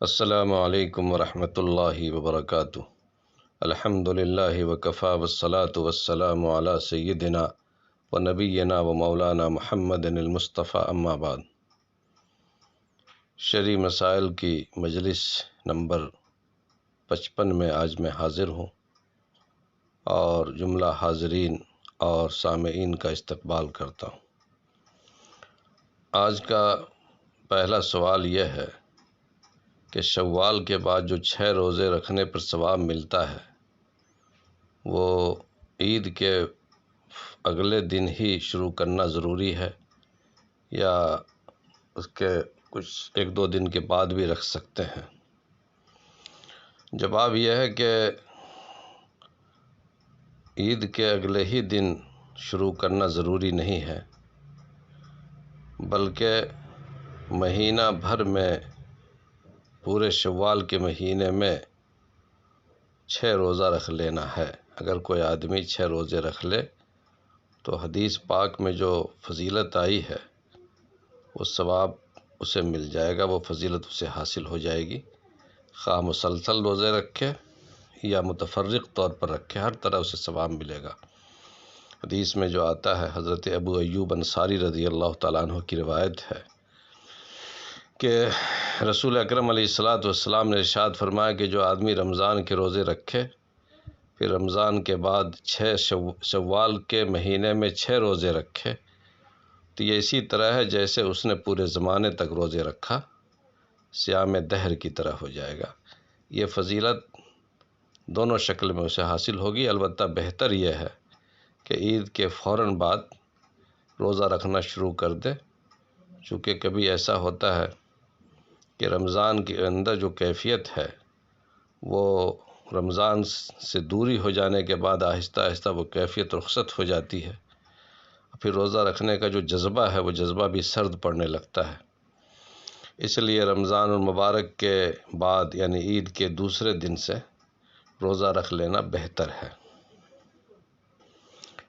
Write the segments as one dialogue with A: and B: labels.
A: السلام علیکم ورحمۃ اللہ وبرکاتہ۔ الحمد للہ وکفیٰ والصلاة والسلام علی سیدنا و نبینا و مولانا محمد المصطفیٰ، اما بعد۔ شرعی مسائل کی مجلس نمبر 55 میں آج میں حاضر ہوں اور جملہ حاضرین اور سامعین کا استقبال کرتا ہوں۔ آج کا پہلا سوال یہ ہے کہ شوال کے بعد جو 6 روزے رکھنے پر ثواب ملتا ہے وہ عید کے اگلے دن ہی شروع کرنا ضروری ہے یا اس کے کچھ 1-2 دن کے بعد بھی رکھ سکتے ہیں؟ جواب یہ ہے کہ عید کے اگلے ہی دن شروع کرنا ضروری نہیں ہے، بلکہ مہینہ بھر میں پورے شوال کے مہینے میں 6 روزہ رکھ لینا ہے۔ اگر کوئی آدمی 6 روزے رکھ لے تو حدیث پاک میں جو فضیلت آئی ہے وہ ثواب اسے مل جائے گا، وہ فضیلت اسے حاصل ہو جائے گی، خواہ مسلسل روزے رکھے یا متفرق طور پر رکھے، ہر طرح اسے ثواب ملے گا۔ حدیث میں جو آتا ہے، حضرت ابو ایوب انصاری رضی اللہ تعالیٰ عنہ کی روایت ہے کہ رسول اکرم علیہ الصلوۃ والسلام نے ارشاد فرمایا کہ جو آدمی رمضان کے روزے رکھے پھر رمضان کے بعد 6 شوال کے مہینے میں 6 روزے رکھے تو یہ اسی طرح ہے جیسے اس نے پورے زمانے تک روزے رکھا، صیام دہر کی طرح ہو جائے گا۔ یہ فضیلت دونوں شکل میں اسے حاصل ہوگی۔ البتہ بہتر یہ ہے کہ عید کے فوراً بعد روزہ رکھنا شروع کر دے، چونکہ کبھی ایسا ہوتا ہے کہ رمضان کے اندر جو کیفیت ہے وہ رمضان سے دوری ہو جانے کے بعد آہستہ آہستہ وہ کیفیت رخصت ہو جاتی ہے، پھر روزہ رکھنے کا جو جذبہ ہے وہ جذبہ بھی سرد پڑنے لگتا ہے۔ اس لیے رمضان المبارک کے بعد یعنی عید کے دوسرے دن سے روزہ رکھ لینا بہتر ہے۔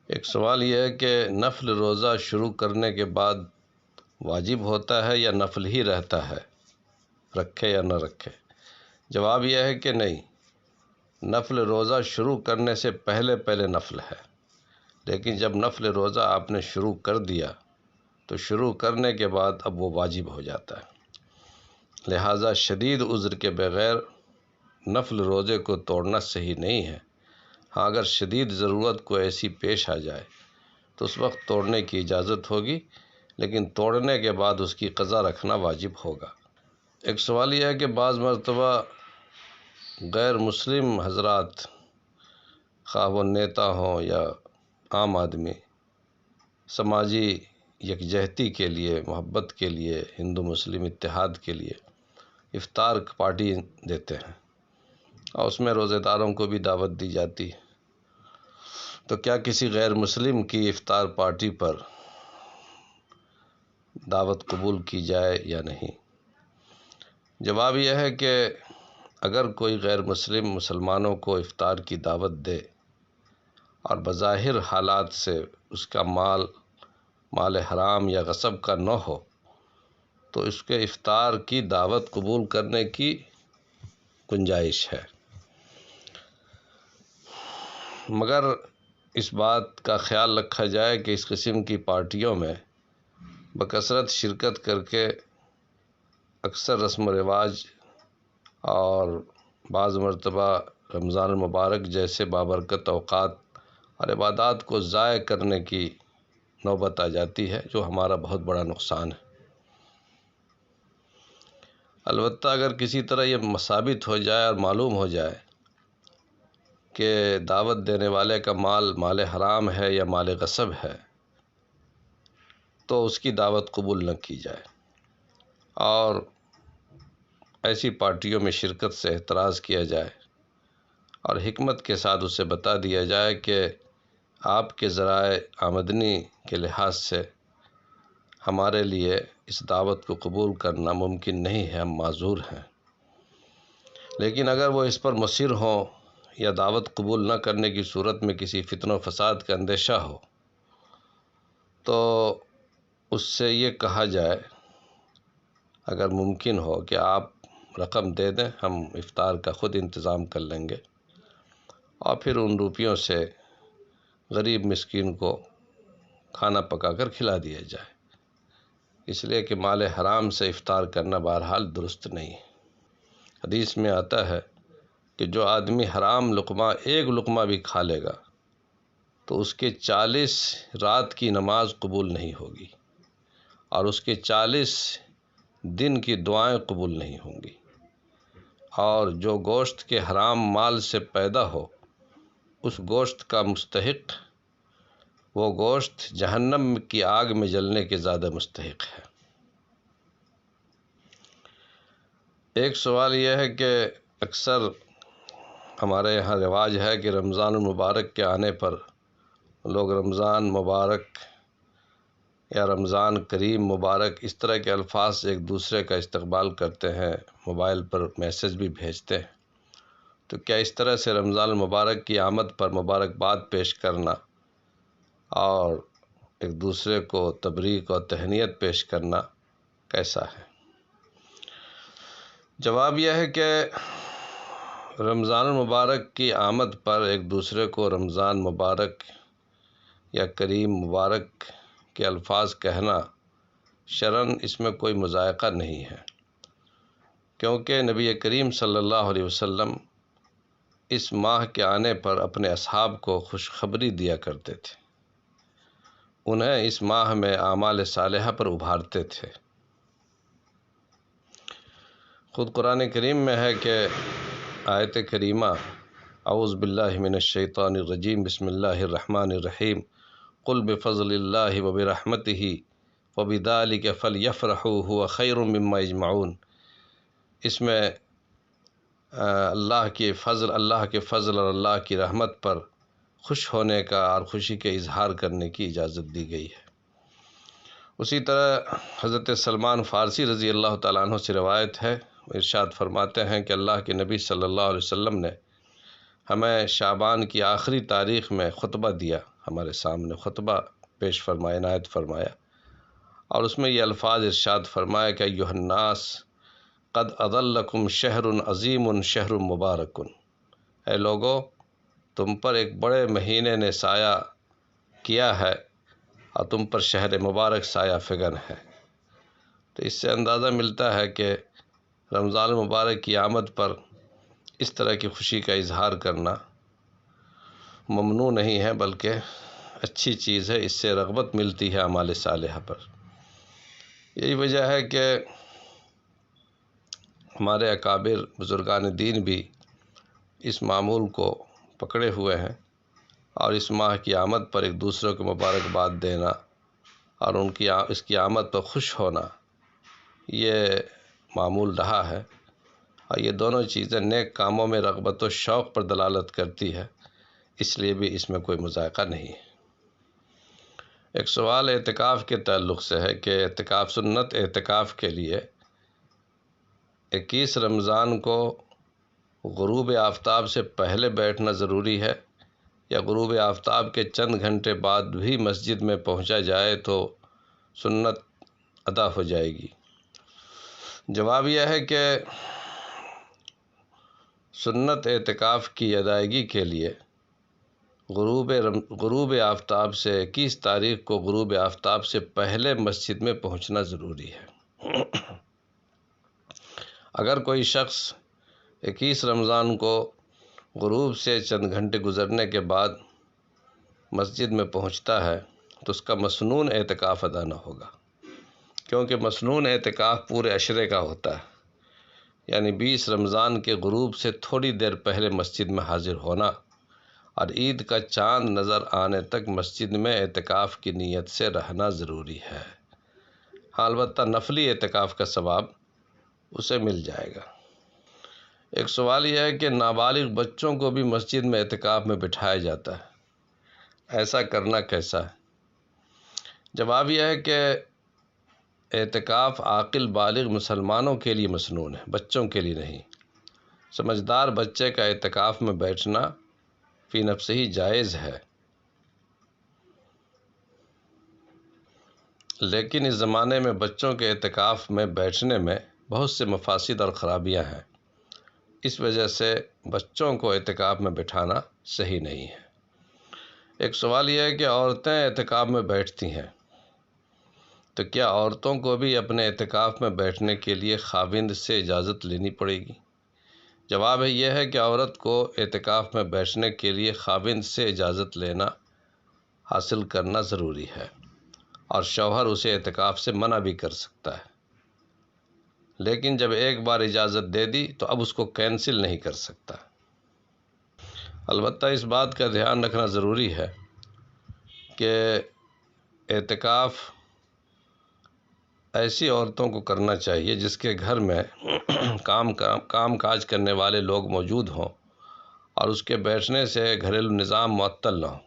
A: ایک سوال یہ ہے کہ نفل روزہ شروع کرنے کے بعد واجب ہوتا ہے یا نفل ہی رہتا ہے، رکھے یا نہ رکھے؟ جواب یہ ہے کہ نہیں، نفل روزہ شروع کرنے سے پہلے نفل ہے، لیکن جب نفل روزہ آپ نے شروع کر دیا تو شروع کرنے کے بعد اب وہ واجب ہو جاتا ہے۔ لہٰذا شدید عذر کے بغیر نفل روزے کو توڑنا صحیح نہیں ہے۔ ہاں، اگر شدید ضرورت کو ایسی پیش آ جائے تو اس وقت توڑنے کی اجازت ہوگی، لیکن توڑنے کے بعد اس کی قضا رکھنا واجب ہوگا۔ ایک سوال یہ ہے کہ بعض مرتبہ غیر مسلم حضرات، خواہ وہ نیتا ہوں یا عام آدمی، سماجی یکجہتی کے لیے، محبت کے لیے، ہندو مسلم اتحاد کے لیے افطار پارٹی دیتے ہیں اور اس میں روزے داروں کو بھی دعوت دی جاتی ہے، تو کیا کسی غیر مسلم کی افطار پارٹی پر دعوت قبول کی جائے یا نہیں؟ جواب یہ ہے کہ اگر کوئی غیر مسلم مسلمانوں کو افطار کی دعوت دے اور بظاہر حالات سے اس کا مال حرام یا غصب کا نہ ہو تو اس کے افطار کی دعوت قبول کرنے کی گنجائش ہے، مگر اس بات کا خیال رکھا جائے کہ اس قسم کی پارٹیوں میں بکثرت شرکت کر کے اکثر رسم و رواج اور بعض مرتبہ رمضان المبارک جیسے بابرکت اوقات اور عبادات کو ضائع کرنے کی نوبت آ جاتی ہے، جو ہمارا بہت بڑا نقصان ہے۔ البتہ اگر کسی طرح یہ ثابت ہو جائے اور معلوم ہو جائے کہ دعوت دینے والے کا مال حرام ہے یا مال غصب ہے تو اس کی دعوت قبول نہ کی جائے اور ایسی پارٹیوں میں شرکت سے احتراز کیا جائے اور حکمت کے ساتھ اسے بتا دیا جائے کہ آپ کے ذرائع آمدنی کے لحاظ سے ہمارے لیے اس دعوت کو قبول کرنا ممکن نہیں ہے، ہم معذور ہیں۔ لیکن اگر وہ اس پر مصر ہوں یا دعوت قبول نہ کرنے کی صورت میں کسی فتنہ و فساد کا اندیشہ ہو تو اس سے یہ کہا جائے، اگر ممکن ہو، کہ آپ رقم دے دیں، ہم افطار کا خود انتظام کر لیں گے، اور پھر ان روپیوں سے غریب مسکین کو کھانا پکا کر کھلا دیا جائے، اس لیے کہ مال حرام سے افطار کرنا بہرحال درست نہیں ہے۔ حدیث میں آتا ہے کہ جو آدمی حرام لقمہ ایک لقمہ بھی کھا لے گا تو اس کے 40 رات کی نماز قبول نہیں ہوگی، اور اس کے 40 دن کی دعائیں قبول نہیں ہوں گی، اور جو گوشت کے حرام مال سے پیدا ہو اس گوشت کا مستحق، وہ گوشت جہنم کی آگ میں جلنے کے زیادہ مستحق ہے۔ ایک سوال یہ ہے کہ اکثر ہمارے یہاں رواج ہے کہ رمضان المبارک کے آنے پر لوگ رمضان مبارک یا رمضان کریم مبارک اس طرح کے الفاظ ایک دوسرے کا استقبال کرتے ہیں، موبائل پر میسج بھی بھیجتے ہیں۔ تو کیا اس طرح سے رمضان المبارک کی آمد پر مبارکباد پیش کرنا اور ایک دوسرے کو تبریک اور تہنیت پیش کرنا کیسا ہے؟ جواب یہ ہے کہ رمضان المبارک کی آمد پر ایک دوسرے کو رمضان مبارک یا کریم مبارک کے الفاظ کہنا شرعاً اس میں کوئی مضائقہ نہیں ہے، کیونکہ نبی کریم صلی اللہ علیہ وسلم اس ماہ کے آنے پر اپنے اصحاب کو خوشخبری دیا کرتے تھے، انہیں اس ماہ میں اعمال صالحہ پر ابھارتے تھے۔ خود قرآن کریم میں ہے کہ آیت کریمہ اعوذ باللہ من الشیطان الرجیم بسم اللہ الرحمن الرحیم قل بفضل اللہ وبرحمتہ وبذلک فلیفرحوا هو خیر مما یجمعون۔ اس میں اللہ کے فضل اور اللہ کی رحمت پر خوش ہونے کا اور خوشی کے اظہار کرنے کی اجازت دی گئی ہے۔ اسی طرح حضرت سلمان فارسی رضی اللہ تعالیٰ عنہ سے روایت ہے، وہ ارشاد فرماتے ہیں کہ اللہ کے نبی صلی اللہ علیہ وسلم نے ہمیں شعبان کی آخری تاریخ میں خطبہ دیا، ہمارے سامنے خطبہ پیش فرمایا، عنایت فرمایا، اور اس میں یہ الفاظ ارشاد فرمایا کہ ایھا الناس قد اظلکم شہر عظیم شہر مبارک، اے لوگو تم پر ایک بڑے مہینے نے سایہ کیا ہے اور تم پر شہر مبارک سایہ فگن ہے۔ تو اس سے اندازہ ملتا ہے کہ رمضان المبارک کی آمد پر اس طرح کی خوشی کا اظہار کرنا ممنوع نہیں ہے، بلکہ اچھی چیز ہے، اس سے رغبت ملتی ہے اعمال صالحہ پر۔ یہی وجہ ہے کہ ہمارے اکابر بزرگان دین بھی اس معمول کو پکڑے ہوئے ہیں، اور اس ماہ کی آمد پر ایک دوسرے کو مبارکباد دینا اور اس کی آمد پر خوش ہونا یہ معمول رہا ہے، اور یہ دونوں چیزیں نیک کاموں میں رغبت و شوق پر دلالت کرتی ہے، اس لیے بھی اس میں کوئی مضائقہ نہیں ہے۔ ایک سوال اعتکاف کے تعلق سے ہے کہ اعتکاف سنت اعتکاف کے لیے 21 رمضان کو غروب آفتاب سے پہلے بیٹھنا ضروری ہے، یا غروب آفتاب کے چند گھنٹے بعد بھی مسجد میں پہنچا جائے تو سنت ادا ہو جائے گی؟ جواب یہ ہے کہ سنت اعتکاف کی ادائیگی کے لیے غروب آفتاب سے 21 تاریخ کو غروب آفتاب سے پہلے مسجد میں پہنچنا ضروری ہے۔ اگر کوئی شخص 21 رمضان کو غروب سے چند گھنٹے گزرنے کے بعد مسجد میں پہنچتا ہے تو اس کا مسنون اعتکاف ادا نہ ہوگا، کیونکہ مسنون اعتکاف پورے عشرے کا ہوتا ہے، یعنی 20 رمضان کے غروب سے تھوڑی دیر پہلے مسجد میں حاضر ہونا اور عید کا چاند نظر آنے تک مسجد میں اعتکاف کی نیت سے رہنا ضروری ہے۔ ہاں، البتہ نفلی اعتکاف کا ثواب اسے مل جائے گا۔ ایک سوال یہ ہے کہ نابالغ بچوں کو بھی مسجد میں اعتکاف میں بٹھایا جاتا ہے، ایسا کرنا کیسا ہے؟ جواب یہ ہے کہ اعتکاف عاقل بالغ مسلمانوں کے لیے مسنون ہے، بچوں کے لیے نہیں۔ سمجھدار بچے کا اعتکاف میں بیٹھنا فی نفسہ ہی جائز ہے، لیکن اس زمانے میں بچوں کے اعتکاف میں بیٹھنے میں بہت سے مفاسد اور خرابیاں ہیں، اس وجہ سے بچوں کو اعتکاف میں بٹھانا صحیح نہیں ہے۔ ایک سوال یہ ہے کہ عورتیں اعتکاف میں بیٹھتی ہیں، تو کیا عورتوں کو بھی اپنے اعتکاف میں بیٹھنے کے لیے خاوند سے اجازت لینی پڑے گی؟ جواب یہ ہے کہ عورت کو اعتکاف میں بیٹھنے کے لیے خاوند سے اجازت لینا حاصل کرنا ضروری ہے، اور شوہر اسے اعتکاف سے منع بھی کر سکتا ہے، لیکن جب ایک بار اجازت دے دی تو اب اس کو کینسل نہیں کر سکتا۔ البتہ اس بات کا دھیان رکھنا ضروری ہے کہ اعتکاف ایسی عورتوں کو کرنا چاہیے جس کے گھر میں کام کاج کرنے والے لوگ موجود ہوں اور اس کے بیٹھنے سے گھریلو نظام معطل نہ ہو۔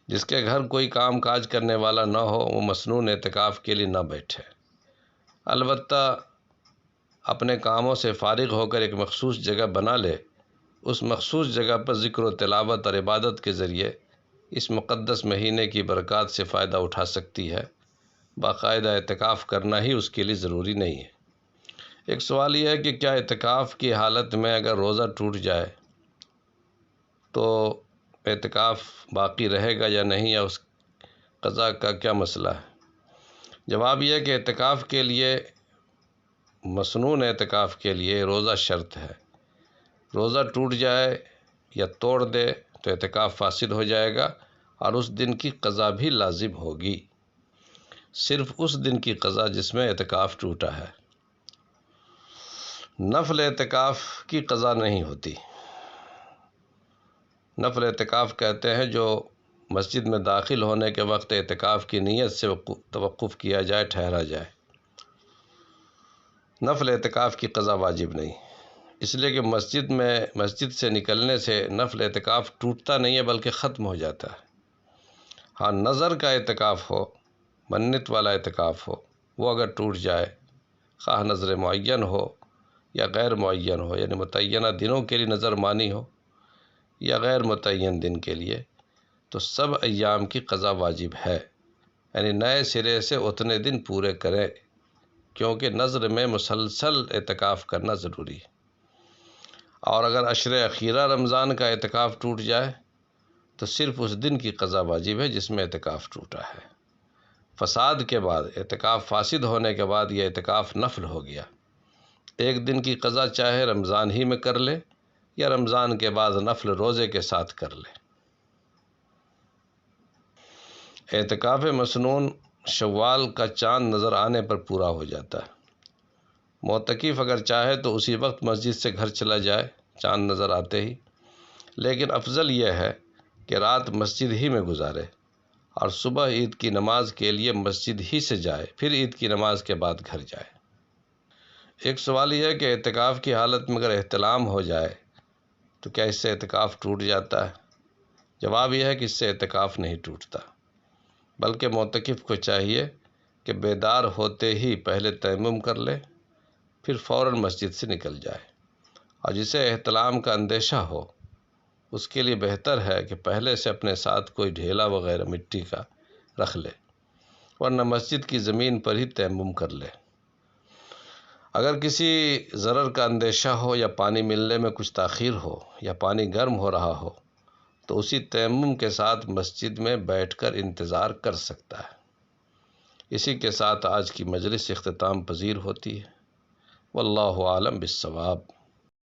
A: جس کے گھر کوئی کام کاج کرنے والا نہ ہو وہ مسنون اعتکاف کے لیے نہ بیٹھے، البتہ اپنے کاموں سے فارغ ہو کر ایک مخصوص جگہ بنا لے، اس مخصوص جگہ پر ذکر و تلاوت اور عبادت کے ذریعے اس مقدس مہینے کی برکات سے فائدہ اٹھا سکتی ہے۔ باقاعدہ اعتکاف کرنا ہی اس کے لیے ضروری نہیں ہے۔ ایک سوال یہ ہے کہ کیا اعتکاف کی حالت میں اگر روزہ ٹوٹ جائے تو اعتکاف باقی رہے گا یا نہیں، یا اس قضا کا کیا مسئلہ ہے؟ جواب یہ ہے کہ اعتکاف کے لیے، مسنون اعتکاف کے لیے روزہ شرط ہے۔ روزہ ٹوٹ جائے یا توڑ دے تو اعتکاف فاسد ہو جائے گا اور اس دن کی قضا بھی لازم ہوگی، صرف اس دن کی قضا جس میں اعتکاف ٹوٹا ہے۔ نفل اعتکاف کی قضا نہیں ہوتی۔ نفل اعتکاف کہتے ہیں جو مسجد میں داخل ہونے کے وقت اعتکاف کی نیت سے توقف کیا جائے، ٹھہرا جائے۔ نفل اعتکاف کی قضا واجب نہیں، اس لیے کہ مسجد سے نکلنے سے نفل اعتکاف ٹوٹتا نہیں ہے بلکہ ختم ہو جاتا ہے۔ ہاں، نظر کا اعتکاف ہو، منت والا اعتکاف ہو، وہ اگر ٹوٹ جائے، خواہ نظر معین ہو یا غیر معین ہو، یعنی متعینہ دنوں کے لیے نظر مانی ہو یا غیر متعین دن کے لیے، تو سب ایام کی قضا واجب ہے، یعنی نئے سرے سے اتنے دن پورے کریں، کیونکہ نظر میں مسلسل اعتکاف کرنا ضروری ہے۔ اور اگر عشر اخیرہ رمضان کا اعتکاف ٹوٹ جائے تو صرف اس دن کی قضا واجب ہے جس میں اعتکاف ٹوٹا ہے۔ فساد کے بعد، اعتکاف فاسد ہونے کے بعد یہ اعتکاف نفل ہو گیا۔ ایک دن کی قضا چاہے رمضان ہی میں کر لے یا رمضان کے بعد نفل روزے کے ساتھ کر لے۔ اعتکاف مسنون شوال کا چاند نظر آنے پر پورا ہو جاتا ہے۔ معتکف اگر چاہے تو اسی وقت مسجد سے گھر چلا جائے چاند نظر آتے ہی، لیکن افضل یہ ہے کہ رات مسجد ہی میں گزارے اور صبح عید کی نماز کے لیے مسجد ہی سے جائے، پھر عید کی نماز کے بعد گھر جائے۔ ایک سوال یہ ہے کہ اعتکاف کی حالت میں اگر احتلام ہو جائے تو کیا اس سے اعتکاف ٹوٹ جاتا ہے؟ جواب یہ ہے کہ اس سے اعتکاف نہیں ٹوٹتا، بلکہ معتکف کو چاہیے کہ بیدار ہوتے ہی پہلے تیمم کر لے، پھر فوراً مسجد سے نکل جائے، اور جسے احتلام کا اندیشہ ہو اس کے لیے بہتر ہے کہ پہلے سے اپنے ساتھ کوئی ڈھیلا وغیرہ مٹی کا رکھ لے، ورنہ مسجد کی زمین پر ہی تیمم کر لے۔ اگر کسی ضرر کا اندیشہ ہو یا پانی ملنے میں کچھ تاخیر ہو یا پانی گرم ہو رہا ہو تو اسی تیمم کے ساتھ مسجد میں بیٹھ کر انتظار کر سکتا ہے۔ اسی کے ساتھ آج کی مجلس اختتام پذیر ہوتی ہے۔ واللہ عالم بالصواب۔